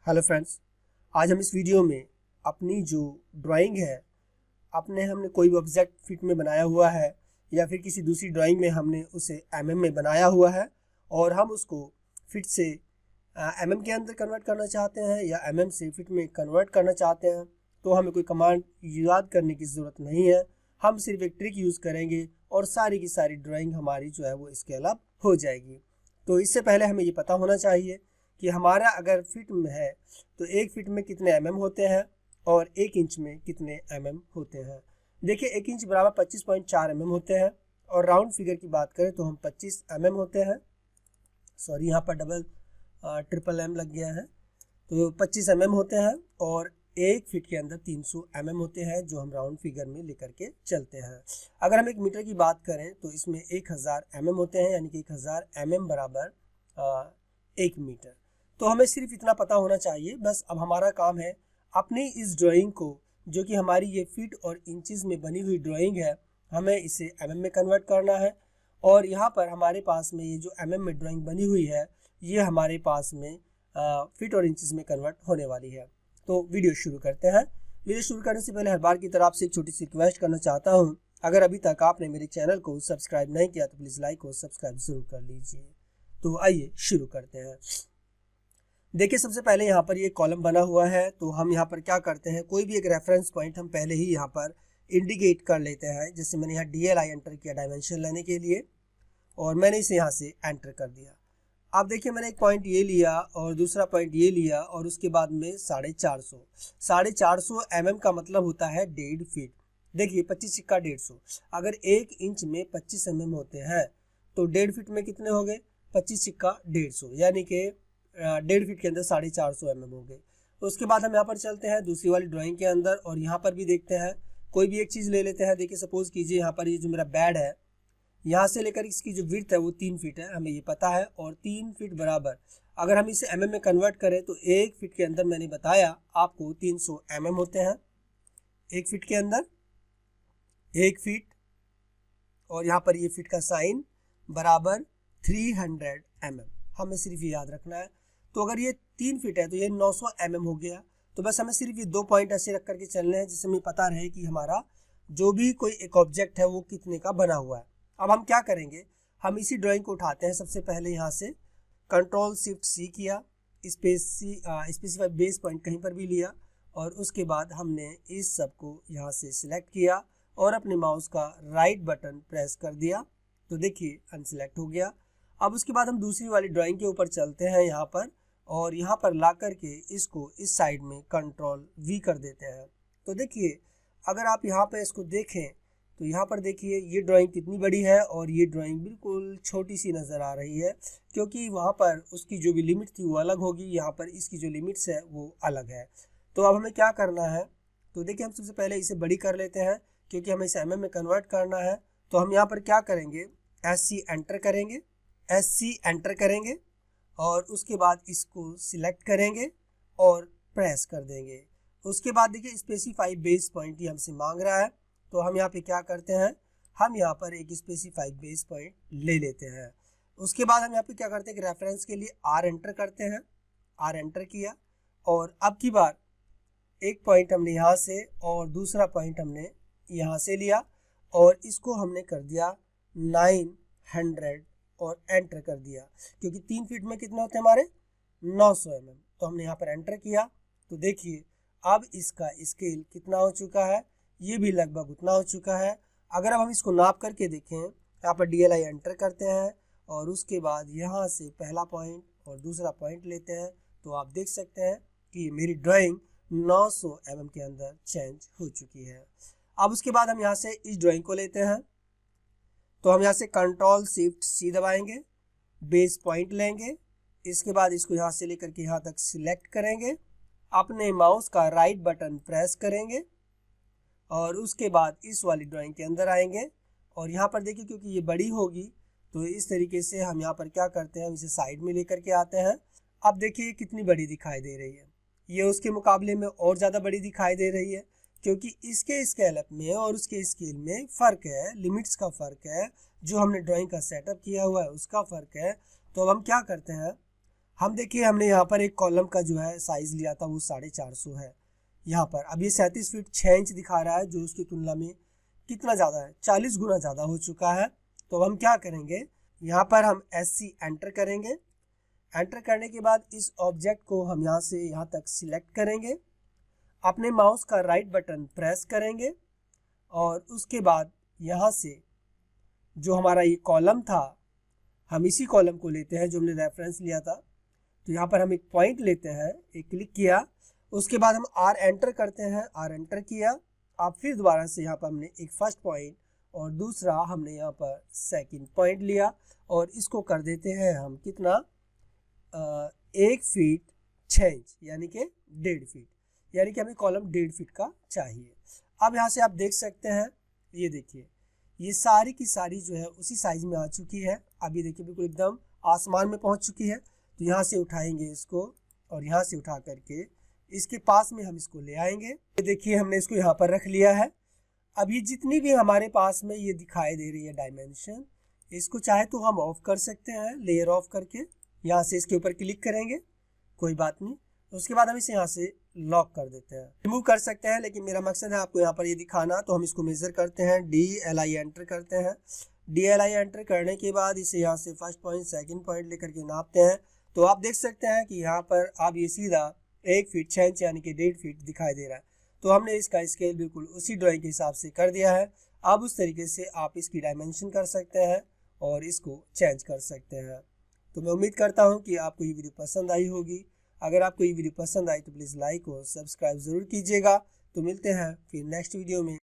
Hello friends, आज हम इस वीडियो में अपनी जो ड्राइंग है हमने कोई भी ऑब्जेक्ट फीट में बनाया हुआ है या फिर किसी दूसरी ड्राइंग में हमने उसे एमएम में बनाया हुआ है और हम उसको फीट से एमएम के अंदर कन्वर्ट करना चाहते हैं या एमएम से फीट में कन्वर्ट करना चाहते हैं। तो हमें कोई कमांड याद करने की ज़रूरत नहीं है, हम सिर्फ एक ट्रिक यूज़ करेंगे और सारी की सारी ड्राइंग हमारी जो है वो स्केल अप हो जाएगी। तो इससे पहले हमें ये पता होना चाहिए कि हमारा अगर फीट में है तो एक फीट में कितने एमएम होते हैं और एक इंच में कितने एमएम होते हैं। देखिए, एक इंच बराबर 25.4 एमएम होते हैं और राउंड फिगर की बात करें तो हम 25 एमएम होते हैं। सॉरी, यहाँ पर ट्रिपल एम लग गया है। तो 25 एमएम होते हैं और एक फीट के अंदर 300 एमएम होते हैं जो हम राउंड फिगर में लेकर के चलते हैं। अगर हम एक मीटर की बात करें तो इसमें 1000 एमएम होते हैं, यानी कि 1000 एमएम बराबर 1 मीटर। तो हमें सिर्फ इतना पता होना चाहिए बस। अब हमारा काम है अपनी इस ड्राइंग को, जो कि हमारी ये फीट और इंचेस में बनी हुई ड्राइंग है, हमें इसे एमएम में कन्वर्ट करना है। और यहाँ पर हमारे पास में ये जो एमएम में ड्राइंग बनी हुई है ये हमारे पास में फीट और इंचेस में कन्वर्ट होने वाली है। तो वीडियो शुरू करते हैं। वीडियो शुरू करने से पहले हर बार की तरह आपसे एक छोटी सी रिक्वेस्ट करना चाहता हूँ, अगर अभी तक आपने मेरे चैनल को सब्सक्राइब नहीं किया तो प्लीज़ लाइक और सब्सक्राइब जरूर कर लीजिए। तो आइए शुरू करते हैं। देखिए, सबसे पहले यहाँ पर ये कॉलम बना हुआ है, तो हम यहाँ पर क्या करते हैं, कोई भी एक रेफरेंस पॉइंट हम पहले ही यहाँ पर इंडिकेट कर लेते हैं। जैसे मैंने यहाँ DLI एंटर किया डायमेंशन लेने के लिए और मैंने इसे यहाँ से एंटर कर दिया। अब देखिए, मैंने एक पॉइंट ये लिया और दूसरा पॉइंट ये लिया और उसके बाद में 450 mm का मतलब होता है 1.5 फीट। देखिए, 25 सिक्का 150, अगर 1 इंच में 25 mm होते हैं तो 1.5 फीट में कितने हो गए, 25 सिक्का 150, यानी कि 1.5 फीट के अंदर 450 mm हो गए। उसके बाद हम यहाँ पर चलते हैं दूसरी वाली ड्राइंग के अंदर और यहाँ पर भी देखते हैं, कोई भी एक चीज़ ले लेते हैं। देखिए, सपोज कीजिए यहाँ पर ये जो मेरा बेड है, यहाँ से लेकर इसकी जो विड्थ है वो 3 फीट है, हमें ये पता है। और 3 फीट बराबर अगर हम इसे एमएम में कन्वर्ट करें तो 1 फीट के अंदर मैंने बताया आपको 300 mm होते हैं। 1 फीट के अंदर 1 फीट और यहाँ पर ये फीट का साइन बराबर 300 mm, हमें सिर्फ ये याद रखना है। तो अगर ये 3 फीट है तो ये 900 mm हो गया। तो बस हमें सिर्फ ये 2 पॉइंट ऐसे रख करके चलने हैं जिससे हमें पता रहे कि हमारा जो भी कोई एक ऑब्जेक्ट है वो कितने का बना हुआ है। अब हम क्या करेंगे, हम इसी ड्राइंग को उठाते हैं। सबसे पहले यहाँ से Ctrl+Shift+C किया, स्पेसिफाई बेस पॉइंट कहीं पर भी लिया और उसके बाद हमने इस सब को यहाँ से सिलेक्ट किया और अपने माउस का राइट बटन प्रेस कर दिया। तो देखिए, अनसिलेक्ट हो गया। अब उसके बाद हम दूसरी वाली ड्राइंग के ऊपर चलते हैं यहाँ पर और यहाँ पर ला करके इसको इस साइड में Ctrl+V कर देते हैं। तो देखिए, अगर आप यहाँ पर इसको देखें तो यहाँ पर देखिए ये ड्राइंग कितनी बड़ी है और ये ड्राइंग बिल्कुल छोटी सी नज़र आ रही है, क्योंकि वहाँ पर उसकी जो भी लिमिट थी वो अलग होगी, यहाँ पर इसकी जो लिमिट्स है वो अलग है। तो अब हमें क्या करना है, तो देखिए हम सबसे पहले इसे बड़ी कर लेते हैं क्योंकि हमें इसे एमएम में कन्वर्ट करना है। तो हम यहाँ पर क्या करेंगे, SC एंटर करेंगे, SC एंटर करेंगे और उसके बाद इसको सिलेक्ट करेंगे और प्रेस कर देंगे। उसके बाद देखिए, स्पेसिफाई बेस पॉइंट ये हमसे मांग रहा है, तो हम यहाँ पे क्या करते हैं, हम यहाँ पर एक स्पेसिफाई बेस पॉइंट ले लेते हैं। उसके बाद हम यहाँ पे क्या करते हैं कि रेफरेंस के लिए R एंटर करते हैं, R एंटर किया और अब की बार एक पॉइंट हमने यहाँ से और दूसरा पॉइंट हमने यहाँ से लिया और इसको हमने कर दिया 900 और एंटर कर दिया, क्योंकि 3 फीट में कितने होते हैं हमारे 900 mm। तो हमने यहाँ पर एंटर किया। तो देखिए, अब इसका स्केल कितना हो चुका है, ये भी लगभग उतना हो चुका है। अगर अब हम इसको नाप करके देखें, यहाँ पर DLI एंटर करते हैं और उसके बाद यहाँ से पहला पॉइंट और दूसरा पॉइंट लेते हैं, तो आप देख सकते हैं कि मेरी ड्राइंग 900 mm के अंदर चेंज हो चुकी है। अब उसके बाद हम यहाँ से इस ड्राइंग को लेते हैं, तो हम यहाँ से Ctrl+Shift+C दबाएंगे, बेस पॉइंट लेंगे, इसके बाद इसको यहाँ से लेकर के यहाँ तक सिलेक्ट करेंगे, अपने माउस का राइट बटन प्रेस करेंगे और उसके बाद इस वाली ड्राइंग के अंदर आएंगे और यहाँ पर देखिए, क्योंकि ये बड़ी होगी तो इस तरीके से हम यहाँ पर क्या करते हैं, हम इसे साइड में लेकर के आते हैं। अब देखिए कितनी बड़ी दिखाई दे रही है, ये उसके मुकाबले में और ज़्यादा बड़ी दिखाई दे रही है, क्योंकि इसके स्केल अप में और उसके स्केल में फ़र्क है, लिमिट्स का फ़र्क है, जो हमने ड्राइंग का सेटअप किया हुआ है उसका फ़र्क है। तो अब हम क्या करते हैं, हम देखिए हमने यहाँ पर एक कॉलम का जो है साइज लिया था वो 450 है यहाँ पर। अब ये 37 फीट 6 इंच दिखा रहा है, जो उसकी तुलना में कितना ज़्यादा है, 40 गुना ज़्यादा हो चुका है। तो हम क्या करेंगे, यहाँ पर हम SC एंटर करेंगे। एंटर करने के बाद इस ऑब्जेक्ट को हम यहाँ से यहाँ तक सिलेक्ट करेंगे, अपने माउस का राइट बटन प्रेस करेंगे और उसके बाद यहाँ से जो हमारा ये कॉलम था, हम इसी कॉलम को लेते हैं जो हमने रेफरेंस लिया था। तो यहाँ पर हम एक पॉइंट लेते हैं, एक क्लिक किया, उसके बाद हम R एंटर करते हैं, R एंटर किया। अब फिर दोबारा से यहाँ पर हमने एक फर्स्ट पॉइंट और दूसरा हमने यहाँ पर सेकंड पॉइंट लिया और इसको कर देते हैं हम कितना, 1 फीट 6 इंच यानी कि 1.5 फीट, यानी कि हमें कॉलम 1.5 फीट का चाहिए। अब यहाँ से आप देख सकते हैं, ये देखिए ये सारी की सारी जो है उसी साइज में आ चुकी है। अब ये देखिए बिल्कुल एकदम आसमान में पहुँच चुकी है। तो यहाँ से उठाएंगे इसको और यहाँ से उठा करके इसके पास में हम इसको ले आएंगे। ये देखिए हमने इसको यहाँ पर रख लिया है। अब ये जितनी भी हमारे पास में ये दिखाई दे रही है डायमेंशन, इसको चाहे तो हम ऑफ कर सकते हैं, लेयर ऑफ करके यहाँ से इसके ऊपर क्लिक करेंगे, कोई बात नहीं। उसके बाद हम इसे यहाँ से लॉक कर देते हैं, रिमूव कर सकते हैं, लेकिन मेरा मकसद है आपको यहाँ पर ये दिखाना। तो हम इसको मेजर करते हैं, DLI एंटर करते हैं। DLI एंटर करने के बाद इसे यहाँ से फर्स्ट पॉइंट सेकंड पॉइंट लेकर के नापते हैं। तो आप देख सकते हैं कि यहाँ पर अब ये सीधा 1 फीट 6 इंच यानी कि 1.5 फीट दिखाई दे रहा है। तो हमने इसका स्केल बिल्कुल उसी ड्राइंग के हिसाब से कर दिया है। अब उस तरीके से आप इसकी डायमेंशन कर सकते हैं और इसको चेंज कर सकते हैं। तो मैं उम्मीद करता हूँ कि आपको ये वीडियो पसंद आई होगी। अगर आपको ये वीडियो पसंद आई तो प्लीज़ लाइक और सब्सक्राइब ज़रूर कीजिएगा। तो मिलते हैं फिर नेक्स्ट वीडियो में।